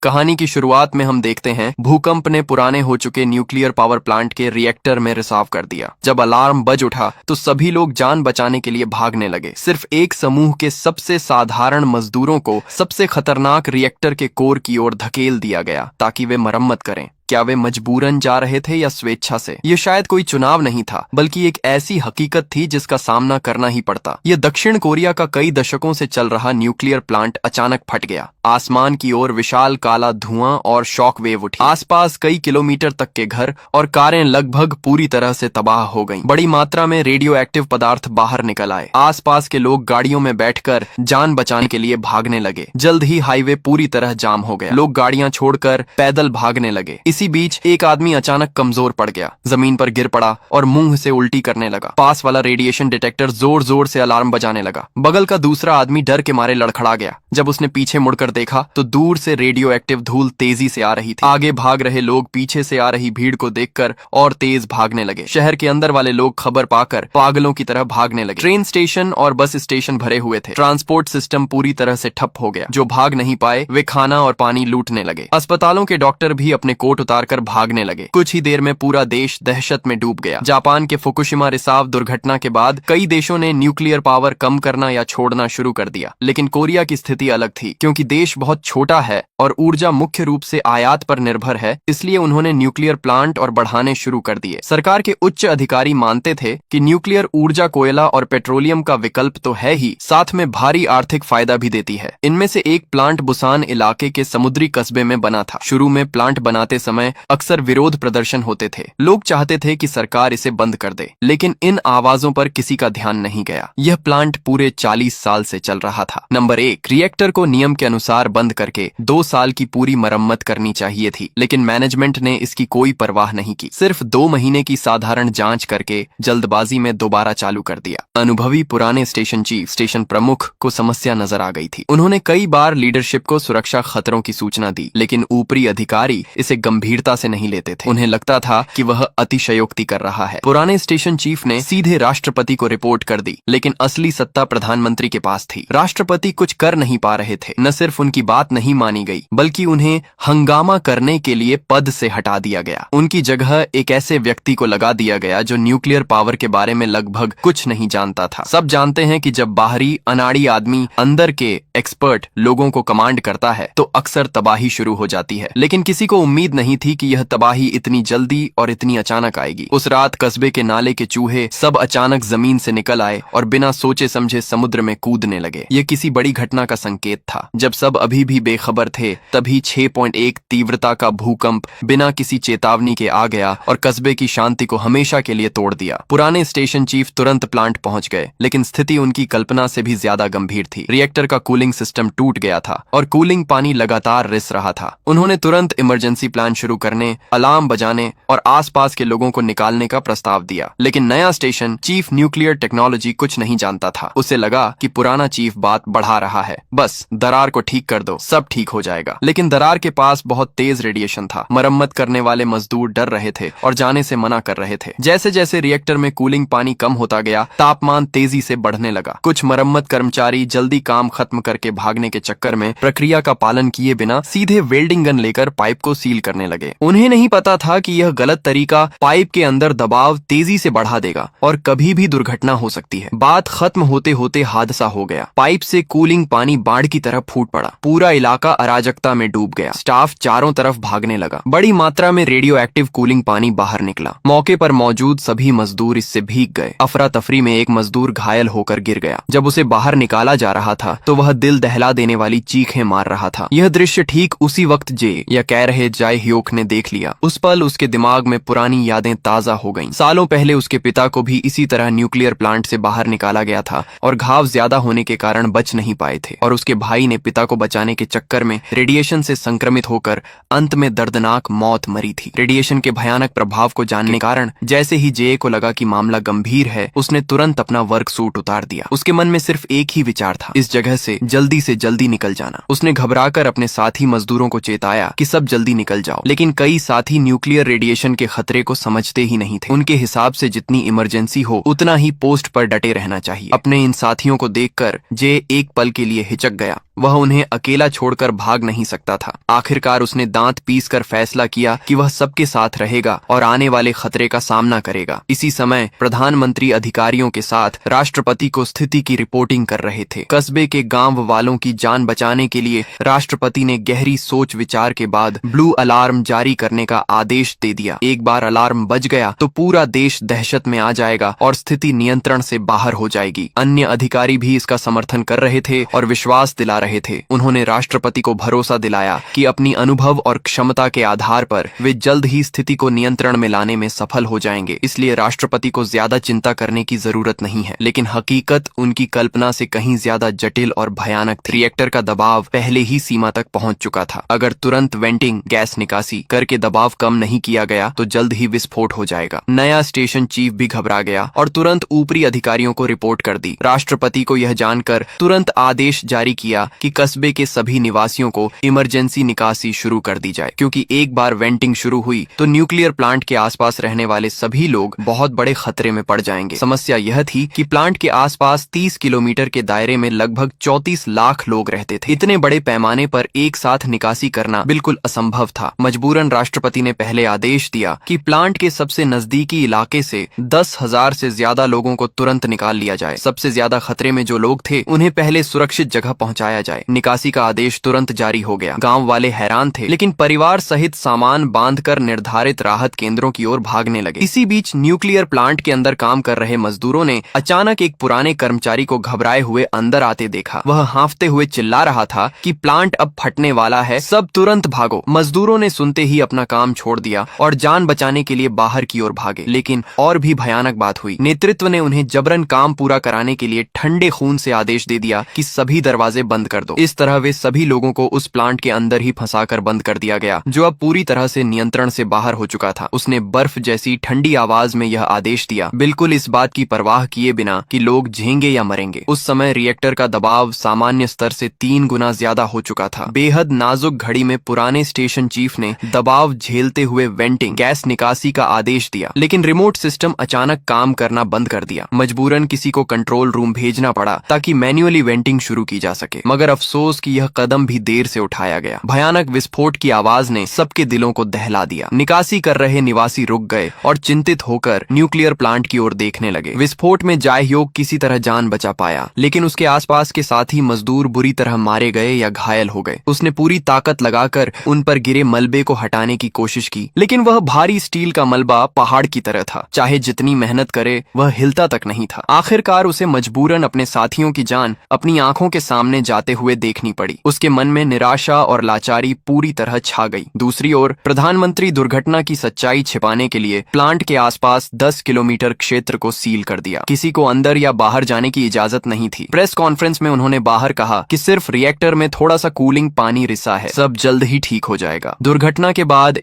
कहानी की शुरुआत में हम देखते हैं भूकंप ने पुराने हो चुके न्यूक्लियर पावर प्लांट के रिएक्टर में रिसाव कर दिया। जब अलार्म बज उठा तो सभी लोग जान बचाने के लिए भागने लगे। सिर्फ एक समूह के सबसे साधारण मजदूरों को सबसे खतरनाक रिएक्टर के कोर की ओर धकेल दिया गया ताकि वे मरम्मत करें। क्या वे मजबूरन जा रहे थे या स्वेच्छा से? ये शायद कोई चुनाव नहीं था, बल्कि एक ऐसी हकीकत थी जिसका सामना करना ही पड़ता। यह दक्षिण कोरिया का कई दशकों से चल रहा न्यूक्लियर प्लांट अचानक फट गया। आसमान की ओर विशाल काला धुआं और शॉक वेव उठी। आसपास कई किलोमीटर तक के घर और कारें लगभग पूरी तरह से तबाह हो गईं। बड़ी मात्रा में रेडियो एक्टिव पदार्थ बाहर निकल आए। आसपास के लोग गाड़ियों में बैठकर जान बचाने के लिए भागने लगे। जल्द ही हाईवे पूरी तरह जाम हो गया। लोग गाड़ियां छोड़कर पैदल भागने लगे। इसी बीच एक आदमी अचानक कमजोर पड़ गया, जमीन पर गिर पड़ा और मुंह से उल्टी करने लगा। पास वाला रेडिएशन डिटेक्टर जोर जोर से अलार्म बजाने लगा। बगल का दूसरा आदमी डर के मारे लड़खड़ा गया। जब उसने पीछे मुड़कर देखा तो दूर से रेडियो एक्टिव धूल तेजी से आ रही थी। आगे भाग रहे लोग पीछे से आ रही भीड़ को देखकर और तेज भागने लगे। शहर के अंदर वाले लोग खबर पाकर पागलों की तरह भागने लगे। ट्रेन स्टेशन और बस स्टेशन भरे हुए थे। ट्रांसपोर्ट सिस्टम पूरी तरह से ठप हो गया। जो भाग नहीं पाए वे खाना और पानी लूटने लगे। अस्पतालों के डॉक्टर भी अपने कोट उतारकर भागने लगे। कुछ ही देर में पूरा देश दहशत में डूब गया। जापान के फुकुशिमा रिसाव दुर्घटना के बाद कई देशों ने न्यूक्लियर पावर कम करना या छोड़ना शुरू कर दिया, लेकिन कोरिया की स्थिति अलग थी। क्योंकि देश बहुत छोटा है और ऊर्जा मुख्य रूप से आयात पर निर्भर है, इसलिए उन्होंने न्यूक्लियर प्लांट और बढ़ाने शुरू कर दिए। सरकार के उच्च अधिकारी मानते थे कि न्यूक्लियर ऊर्जा कोयला और पेट्रोलियम का विकल्प तो है ही, साथ में भारी आर्थिक फायदा भी देती है। इनमें से एक प्लांट बुसान इलाके के समुद्री कस्बे में बना था। शुरू में प्लांट बनाते समय अक्सर विरोध प्रदर्शन होते थे। लोग चाहते थे कि सरकार इसे बंद कर दे, लेकिन इन आवाजों पर किसी का ध्यान नहीं गया। यह प्लांट पूरे 40 साल से चल रहा था। नंबर 1, रिएक्टर को नियम के अनुसार बंद करके 2 साल की पूरी मरम्मत करनी चाहिए थी, लेकिन मैनेजमेंट ने इसकी कोई परवाह नहीं की। सिर्फ 2 महीने की साधारण जांच करके जल्दबाजी में दोबारा चालू कर दिया। अनुभवी पुराने स्टेशन चीफ, स्टेशन प्रमुख को समस्या नजर आ गई थी। उन्होंने कई बार लीडरशिप को सुरक्षा खतरों की सूचना दी, लेकिन ऊपरी अधिकारी इसे गंभीरता से नहीं लेते थे। उन्हें लगता था कि वह अतिशयोक्ति कर रहा है। पुराने स्टेशन चीफ ने सीधे राष्ट्रपति को रिपोर्ट कर दी, लेकिन असली सत्ता प्रधानमंत्री के पास थी। राष्ट्रपति कुछ कर नहीं पा रहे थे। न सिर्फ उनकी बात नहीं मानी गई, बल्कि उन्हें हंगामा करने के लिए पद से हटा दिया गया। उनकी जगह एक ऐसे व्यक्ति को लगा दिया गया जो न्यूक्लियर पावर के बारे में लगभग कुछ नहीं जानता था। सब जानते हैं कि जब बाहरी अनाड़ी आदमी अंदर के एक्सपर्ट लोगों को कमांड करता है तो अक्सर तबाही शुरू हो जाती है। लेकिन किसी को उम्मीद नहीं थी कि यह तबाही इतनी जल्दी और इतनी अचानक आएगी। उस रात कस्बे के नाले के चूहे सब अचानक जमीन से निकल आए और बिना सोचे समझे समुद्र में कूदने लगे। यह किसी बड़ी घटना का संकेत था। जब सब अभी भी बेखबर थे, तभी 6.1 तीव्रता का भूकंप बिना किसी चेतावनी के आ गया और कस्बे की शांति को हमेशा के लिए तोड़ दिया। पुराने स्टेशन चीफ तुरंत प्लांट पहुंच गए, लेकिन स्थिति उनकी कल्पना से भी ज्यादा गंभीर थी। रिएक्टर का कूलिंग सिस्टम टूट गया था और कूलिंग पानी लगातार रिस रहा था। उन्होंने तुरंत इमरजेंसी प्लान शुरू करने, अलार्म बजाने और आसपास के लोगों को निकालने का प्रस्ताव दिया। लेकिन नया स्टेशन चीफ न्यूक्लियर टेक्नोलॉजी कुछ नहीं जानता था। उसे लगा कि पुराना चीफ बात बढ़ा रहा है, बस दरार को ठीक कर दो, सब ठीक हो जाएगा। लेकिन दरार के पास बहुत तेज रेडिएशन था। मरम्मत करने वाले मजदूर डर रहे थे और जाने से मना कर रहे थे। जैसे जैसे रिएक्टर में कूलिंग पानी कम होता गया, तापमान तेजी से बढ़ने लगा। कुछ मरम्मत कर्मचारी जल्दी काम खत्म करके भागने के चक्कर में प्रक्रिया का पालन किए बिना सीधे वेल्डिंग गन लेकर पाइप को सील करने लगे। उन्हें नहीं पता था कि यह गलत तरीका पाइप के अंदर दबाव तेजी से बढ़ा देगा और कभी भी दुर्घटना हो सकती है। बात खत्म होते होते हादसा हो गया। पाइप से कूलिंग पानी बाढ़ की तरह फूट पड़ा। पूरा इलाका अराजकता में डूब गया। स्टाफ चारों तरफ भागने लगा। बड़ी मात्रा में रेडियो एक्टिव कूलिंग पानी बाहर निकला। मौके पर मौजूद सभी मजदूर इससे भीग गए। अफरा तफरी में एक मजदूर घायल होकर गिर गया। जब उसे बाहर निकाला जा रहा था तो वह दिल दहला देने वाली चीखें मार रहा था। यह दृश्य ठीक उसी वक्त जे या कह रहे जाय ह्योक ने देख लिया। उस पल उसके दिमाग में पुरानी यादें ताजा हो गईं। सालों पहले उसके पिता को भी इसी तरह न्यूक्लियर प्लांट से बाहर निकाला गया था और घाव ज्यादा होने के कारण बच नहीं पाए थे। और उसके भाई ने पिता को बचाने के चक्कर में रेडिएशन से संक्रमित होकर अंत में दर्दनाक मौत मरी थी। रेडिएशन के भयानक प्रभाव को जानने के कारण जैसे ही जे को लगा कि मामला गंभीर है, उसने तुरंत अपना वर्क सूट उतार दिया। उसके मन में सिर्फ एक ही विचार था, इस जगह से जल्दी निकल जाना। उसने घबराकर अपने साथी मजदूरों को चेताया कि सब जल्दी निकल जाओ, लेकिन कई साथी न्यूक्लियर रेडिएशन के खतरे को समझते ही नहीं थे। उनके हिसाब से जितनी इमरजेंसी हो उतना ही पोस्ट पर डटे रहना चाहिए। अपने इन साथियों को देखकर जे एक पल के लिए हिचक गया। वह उन्हें अकेला छोड़कर भाग नहीं सकता था। आखिरकार उसने दांत पीसकर फैसला किया कि वह सबके साथ रहेगा और आने वाले खतरे का सामना करेगा। इसी समय प्रधानमंत्री अधिकारियों के साथ राष्ट्रपति को स्थिति की रिपोर्टिंग कर रहे थे। कस्बे के गांव वालों की जान बचाने के लिए राष्ट्रपति ने गहरी सोच विचार के बाद ब्लू अलार्म जारी करने का आदेश दे दिया। एक बार अलार्म बज गया तो पूरा देश दहशत में आ जाएगा और स्थिति नियंत्रण से बाहर हो जाएगी। अन्य अधिकारी भी इसका समर्थन कर रहे थे और विश्वास दिला रहे थे। उन्होंने राष्ट्रपति को भरोसा दिलाया कि अपनी अनुभव और क्षमता के आधार पर वे जल्द ही स्थिति को नियंत्रण में लाने में सफल हो जाएंगे, इसलिए राष्ट्रपति को ज्यादा चिंता करने की जरूरत नहीं है। लेकिन हकीकत उनकी कल्पना से कहीं ज्यादा जटिल और भयानक थी। रिएक्टर का दबाव पहले ही सीमा तक पहुंच चुका था। अगर तुरंत वेंटिंग गैस निकासी करके दबाव कम नहीं किया गया तो जल्द ही विस्फोट हो जाएगा। नया स्टेशन चीफ भी घबरा गया और तुरंत ऊपरी अधिकारियों को रिपोर्ट कर दी। राष्ट्रपति को यह जानकर तुरंत आदेश जारी किया कि कस्बे के सभी निवासियों को इमरजेंसी निकासी शुरू कर दी जाए, क्योंकि एक बार वेंटिंग शुरू हुई तो न्यूक्लियर प्लांट के आसपास रहने वाले सभी लोग बहुत बड़े खतरे में पड़ जाएंगे। समस्या यह थी कि प्लांट के आसपास 30 किलोमीटर के दायरे में लगभग 34 लाख लोग रहते थे। इतने बड़े पैमाने पर एक साथ निकासी करना बिल्कुल असंभव था। मजबूरन राष्ट्रपति ने पहले आदेश दिया कि प्लांट के सबसे नजदीकी इलाके से 10,000 से ज्यादा लोगों को तुरंत निकाल लिया जाए। सबसे ज्यादा खतरे में जो लोग थे उन्हें पहले सुरक्षित जगह पहुंचाया जाए। निकासी का आदेश तुरंत जारी हो गया। गांव वाले हैरान थे, लेकिन परिवार सहित सामान बांधकर निर्धारित राहत केंद्रों की ओर भागने लगे। इसी बीच न्यूक्लियर प्लांट के अंदर काम कर रहे मजदूरों ने अचानक एक पुराने कर्मचारी को घबराए हुए अंदर आते देखा। वह हांफते हुए चिल्ला रहा था कि प्लांट अब फटने वाला है, सब तुरंत भागो। मजदूरों ने सुनते ही अपना काम छोड़ दिया और जान बचाने के लिए बाहर की ओर भागे। लेकिन और भी भयानक बात हुई। नेतृत्व ने उन्हें जबरन काम पूरा कराने के लिए ठंडे खून से आदेश दे दिया कि सभी दरवाजे बंद कर दो। इस तरह वे सभी लोगों को उस प्लांट के अंदर ही फंसाकर बंद कर दिया गया, जो अब पूरी तरह से नियंत्रण से बाहर हो चुका था। उसने बर्फ जैसी ठंडी आवाज में यह आदेश दिया, बिल्कुल इस बात की परवाह किए बिना कि लोग झेंगे या मरेंगे। उस समय रिएक्टर का दबाव सामान्य स्तर से 3 गुना ज्यादा हो चुका था। बेहद नाजुक घड़ी में पुराने स्टेशन चीफ ने दबाव झेलते हुए वेंटिंग गैस निकासी का आदेश दिया, लेकिन रिमोट सिस्टम अचानक काम करना बंद कर दिया। मजबूरन किसी को कंट्रोल रूम भेजना पड़ा ताकि मैन्युअली वेंटिंग शुरू की जा सके, मगर अफसोस कि यह कदम भी देर से उठाया गया। भयानक विस्फोट की आवाज ने सबके दिलों को दहला दिया। निकासी कर रहे निवासी रुक गए और चिंतित होकर न्यूक्लियर प्लांट की ओर देखने लगे। विस्फोट में जायह्योक किसी तरह जान बचा पाया, लेकिन उसके आसपास के साथी मजदूर बुरी तरह मारे गए या घायल हो गए। उसने पूरी ताकत लगाकर उन पर गिरे मलबे को हटाने की कोशिश की, लेकिन वह भारी स्टील का मलबा पहाड़ की तरह था। चाहे जितनी मेहनत करे वह हिलता तक नहीं था। आखिरकार उसे मजबूरन अपने साथियों की जान अपनी आंखों के सामने जाते हुए देखनी पड़ी। उसके मन में निराशा और लाचारी पूरी तरह छा गई। दूसरी ओर प्रधानमंत्री दुर्घटना की सच्चाई छिपाने के लिए प्लांट के आसपास 10 किलोमीटर क्षेत्र को सील कर दिया। किसी को अंदर या बाहर जाने की इजाजत नहीं थी। प्रेस कॉन्फ्रेंस में उन्होंने बाहर कहा कि सिर्फ रिएक्टर में थोड़ा सा कूलिंग पानी रिसा है, सब जल्द ही ठीक हो जाएगा। दुर्घटना के बाद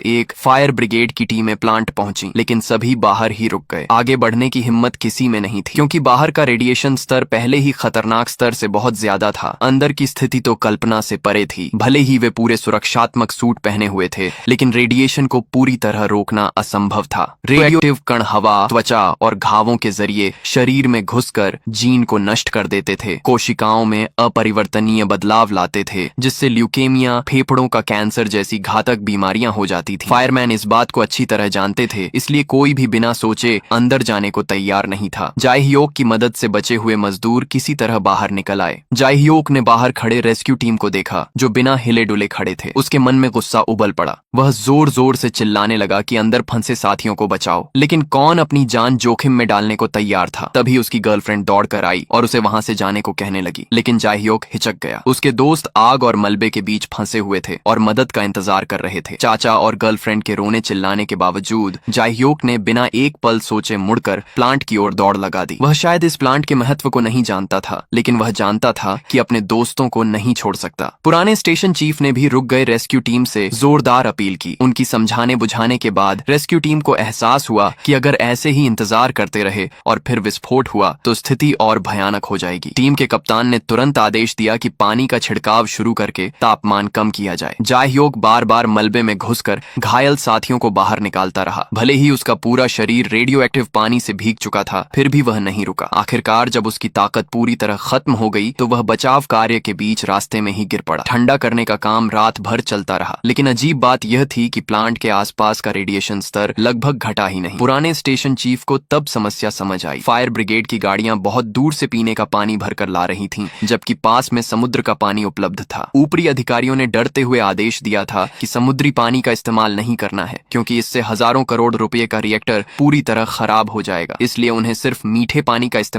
एक फायर ब्रिगेड की टीमें प्लांट पहुंची, लेकिन सभी बाहर ही रुक गए। आगे बढ़ने की हिम्मत किसी में नहीं थी, क्योंकि बाहर का रेडिएशन स्तर पहले ही खतरनाक स्तर से बहुत ज्यादा था। अंदर की स्थिति तो कल्पना से परे थी। भले ही वे पूरे सुरक्षात्मक सूट पहने हुए थे, लेकिन रेडिएशन को पूरी तरह रोकना असंभव था। रेडियोएक्टिव कण हवा, त्वचा और घावों के जरिए शरीर में घुसकर जीन को नष्ट कर देते थे, कोशिकाओं में अपरिवर्तनीय बदलाव लाते थे, जिससे ल्यूकेमिया, फेफड़ों का कैंसर जैसी घातक बीमारियां हो जाती थी। फायरमैन इस बात को अच्छी तरह जानते थे, इसलिए कोई भी बिना सोचे अंदर जाने को तैयार नहीं था। जायह्योक की मदद से बचे हुए मजदूर किसी तरह बाहर निकल आए। जायह्योक ने बाहर खड़े रेस्क्यू टीम को देखा, जो बिना हिले डुले खड़े थे। उसके मन में गुस्सा उबल पड़ा। वह जोर जोर से चिल्लाने लगा कि अंदर फंसे साथियों को बचाओ, लेकिन कौन अपनी जान जोखिम में डालने को तैयार था। तभी उसकी गर्लफ्रेंड दौड़ कर आई और उसे वहां से जाने को कहने लगी, लेकिन जायह्योक हिचक गया। उसके दोस्त आग और मलबे के बीच फंसे हुए थे और मदद का इंतजार कर रहे थे। चाचा और गर्लफ्रेंड के रोने चिल्लाने के बावजूद जायह्योक ने बिना एक पल सोचे मुड़कर प्लांट की ओर दौड़ लगा दी। वह शायद इस प्लांट के महत्व को नहीं जानता था, लेकिन वह जानता था कि अपने दोस्तों को नहीं छोड़ सकता। पुराने स्टेशन चीफ ने भी रुक गए रेस्क्यू टीम से जोरदार अपील की। उनकी समझाने बुझाने के बाद रेस्क्यू टीम को एहसास हुआ कि अगर ऐसे ही इंतजार करते रहे और फिर विस्फोट हुआ तो स्थिति और भयानक हो जाएगी। टीम के कप्तान ने तुरंत आदेश दिया कि पानी का छिड़काव शुरू करके तापमान कम किया जाए। जायह्योक बार बार मलबे में घुसकर घायल साथियों को बाहर निकालता रहा। भले ही उसका पूरा शरीर रेडियो एक्टिव पानी से भीग चुका था, फिर भी वह नहीं रुका। आखिरकार जब उसकी ताकत पूरी तरह खत्म हो गई तो वह बचाव कार्य के बीच रास्ते में ही गिर पड़ा। ठंडा करने का काम रात भर चलता रहा, लेकिन अजीब बात यह थी कि प्लांट के आसपास का रेडिएशन स्तर लगभग घटा ही नहीं। पुराने स्टेशन चीफ को तब समस्या समझ आई। फायर ब्रिगेड की गाड़ियां बहुत दूर से पीने का पानी भरकर ला रही थीं, जबकि पास में समुद्र का पानी उपलब्ध था। ऊपरी अधिकारियों ने डरते हुए आदेश दिया था कि समुद्री पानी का इस्तेमाल नहीं करना है, क्योंकि इससे हजारों करोड़ रुपए का रिएक्टर पूरी तरह खराब हो जाएगा। इसलिए उन्हें सिर्फ मीठे पानी का इस्तेमाल